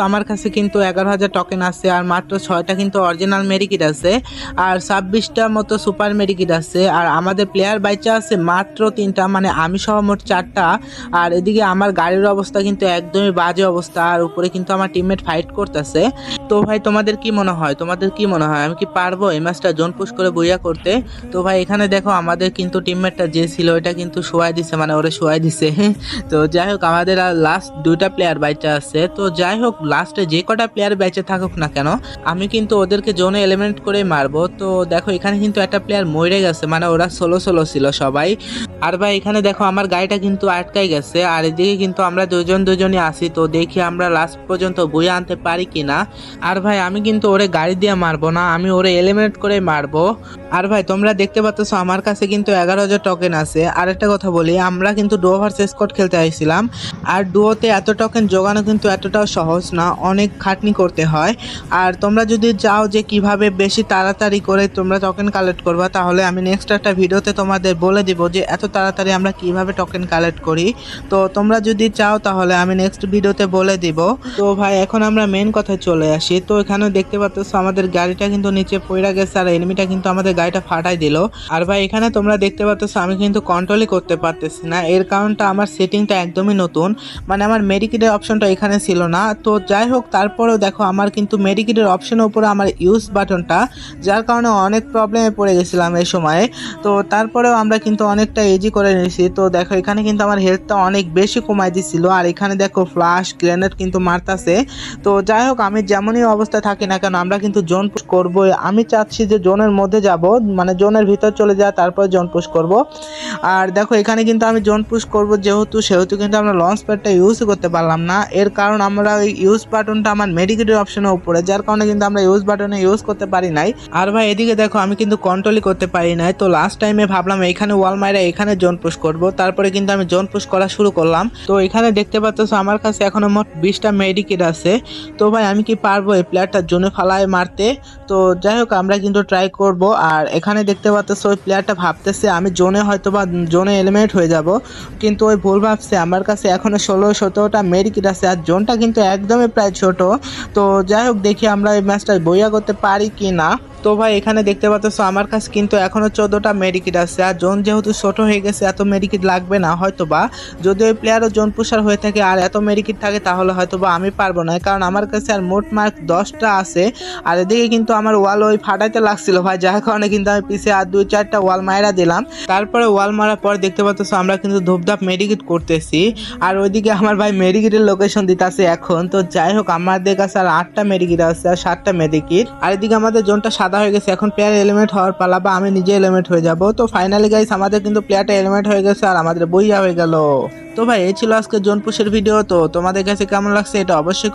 আমার কাছে কিন্তু 11,000 টোকেন আছে আর মাত্র 6টা কিন্তু অরিজিনাল মেডিকিট আছে আর 26টা মতো সুপার মেডিকিট আছে আর আমাদের প্লেয়ার বাইচা আছে মাত্র 3টা, মানে আমি সহ মোট 4টা। আর এদিকে আমার গাড়ির অবস্থা কিন্তু একদমই বাজে অবস্থা আর উপরে কিন্তু আমার টিমমেট ফাইট করতেছে। তো ভাই তোমাদের কি মনে হয়, আমি কি পারবো এই ম্যাচটা জোন পুশ করে বইয়া করতে? তো ভাই এখানে দেখো আমাদের কিন্তু টিমমেটটা যে ছিল এটা কিন্তু শোয়াই দিছে, মানে ওরে শোয়াই দিছে। তো যাই হোক আমাদের আর লাস্ট 2টা প্লেয়ার বাইচা আছে। তো যাই হোক লাস্টে যে কটা প্লেয়ার বেঁচে থাকুক না কেন আমি কিন্তু ওদেরকে জোনে এলিমিনেট করে মারবো। তো দেখো এখানে কিন্তু একটা প্লেয়ার মরে গেছে, মানে ওরা ষোলো ছিল সবাই। আর ভাই এখানে দেখো আমার গাড়িটা কিন্তু আটকাই গেছে আর এদিকে কিন্তু আমরা দুজনই আসি। তো দেখি আমরা লাস্ট পর্যন্ত বইয়ে আনতে পারি কিনা। আর ভাই আমি কিন্তু ওরে গাড়ি দিয়ে মারবো না, আমি ওরে এলিমিনেট করে মারবো। আর ভাই তোমরা দেখতে পাচ্ছ আমার কাছে কিন্তু 11,000 টোকেন আছে। আর একটা কথা বলি, আমরা কিন্তু ডুও ভার্সেস স্কোয়াড খেলতে আইছিলাম আর ডুয়োতে এত টোকেন জোগানো কিন্তু এতটাও সহজ না, অনেক খাটনি করতে হয়। আর তোমরা যদি চাও যে কিভাবে বেশি তাড়াতাড়ি করে তোমরা টোকেন কালেক্ট করবা তাহলে আমি নেক্সট একটা ভিডিওতে তোমাদের বলে দিব যে এত তাড়াতাড়ি আমরা কিভাবে টোকেন কালেক্ট করি। তো তোমরা যদি চাও তাহলে আমি নেক্সট ভিডিওতে বলে দিব। তো ভাই এখন আমরা মেন কথায় চলে আসি। তো এখানে দেখতে পাচ্ছ আমাদের গাড়িটা কিন্তু নিচে পড়ে গেছে আর এনিমিটা কিন্তু আমাদের গাড়িটা ফাটাই দিল। আর ভাই এখানে তোমরা দেখতে পাচ্ছ আমি কিন্তু কন্ট্রোলই করতে পারতেছি না, এর কারণটা আমার সেটিংটা একদমই নতুন, মানে আমার মেডিকিটের অপশনটা এখানে ছিল না। তো যাই হোক তারপরেও দেখো আমার কিন্তু মেডিকিটের অপশনের উপরে আমার ইউজ বাটনটা, যার কারণে অনেক প্রবলেমে পড়ে গেছিলাম এই সময়ে। তো তারপরেও আমরা কিন্তু অনেকটা ইজি করে নিয়েছি। তো দেখো এখানে কিন্তু আমার হেলথটা অনেক বেশি কমাই দিছিল আর এখানে দেখো ফ্লাশ গ্রেনেড কিন্তু মারতাছে। তো যাই হোক আমি যেমনই অবস্থা থাকি না কেন আমরা কিন্তু জোন পুশ করবো। আমি চাচ্ছি যে জোনের মধ্যে যাব, মানে জোনের ভিতর চলে যাওয়া তারপর জোন পুশ করব। আর দেখো এখানে কিন্তু আমি জোন পুশ করবো সেহেতু কিন্তু আমরা লঞ্চ প্যাডটা ইউজ করতে পারলাম না, এর কারণ আমরা ওই ইউজ বাটনটা আমার মেডিকেটের অপশনের উপরে, যার কারণে কিন্তু আমরা ইউজ বাটনে ইউজ করতে পারি নাই। আর ভাই এদিকে দেখো আমি কিন্তু কন্ট্রোলই করতে পারি নাই। তো লাস্ট টাইমে ভাবলাম এখানে ওয়াল মাইরা এখানে জোন পুশ করব, তারপরে কিন্তু আমি জোন পুশ করা শুরু করলাম। তো এখানে দেখতে পাচ্ছ আমার কাছে এখনো মোট 20টা মেডিকেট আছে। তো ভাই আমি কি পারবো এই প্লেয়ারটা জোনে ফালায় মারতে? তো যাই হোক আমরা কিন্তু ট্রাই করব। আর এখানে দেখতে পাচ্ছ ওই প্লেয়ারটা ভাবতেছে আমি জোনে হয়তো বা জোনে এলিমিনেট হয়ে যাব, কিন্তু ওই ভুল ভাবছে। আমার কাছে এখনো 16-17টা মেডিকেট আছে আর জোনটা কিন্তু একদমই প্রায় ছোট। তো যাই হোক দেখি আমরা এই ম্যাচটা বইয়া করতে পারি কি না। তো ভাই এখানে দেখতে পাচ্ছ আমার কাছে কিন্তু এখনো 14টা মেডিকিট আছে আর জোন যেহেতু ছোট হয়ে গেছে এত মেডিকিট লাগবে না হয়তো বা, যদি ওই প্লেয়ারও জোন পুষার হয়ে থাকে আর এত মেডিকিট থাকে তাহলে হয়তো বা আমি পারবো না, কারণ আমার কাছে আর মোট মার্ক 10টা আছে। আর এদিকে কিন্তু আমার ওয়াল ওই ফাটাইতে লাগছিল ভাই, যার কারণে কিন্তু আমি পিছিয়ে আর 2-4টা ওয়াল মাইরা দিলাম। তারপরে ওয়াল মারার পর দেখতে পাচ্ছ আমরা কিন্তু ধূপধাপ মেডিকিট করতেছি আর ওইদিকে আমার ভাই মেডিকিটের লোকেশন দিতেছে এখন। তো যাই হোক আমাদের কাছে আর 8টা মেডিকিট আছে আর 7টা মেডিকিট। আর এদিকে আমাদের জোনটা সাদা হয়ে গেছে, এখন প্লেয়ার এলিমেন্ট হওয়ার পালা বা আমি নিজে এলিমেন্ট হয়ে যাব। তো ফাইনালি গাইস আমাদের কিন্তু প্লেয়ারটা এলিমেন্ট হয়ে গেছে আর আমাদের বইয়া হয়ে গেল। তো ভাই এই ছিল আজকে জোন পুশের ভিডিও। তো তোমাদের কাছে কেমন লাগছে এটা অবশ্যই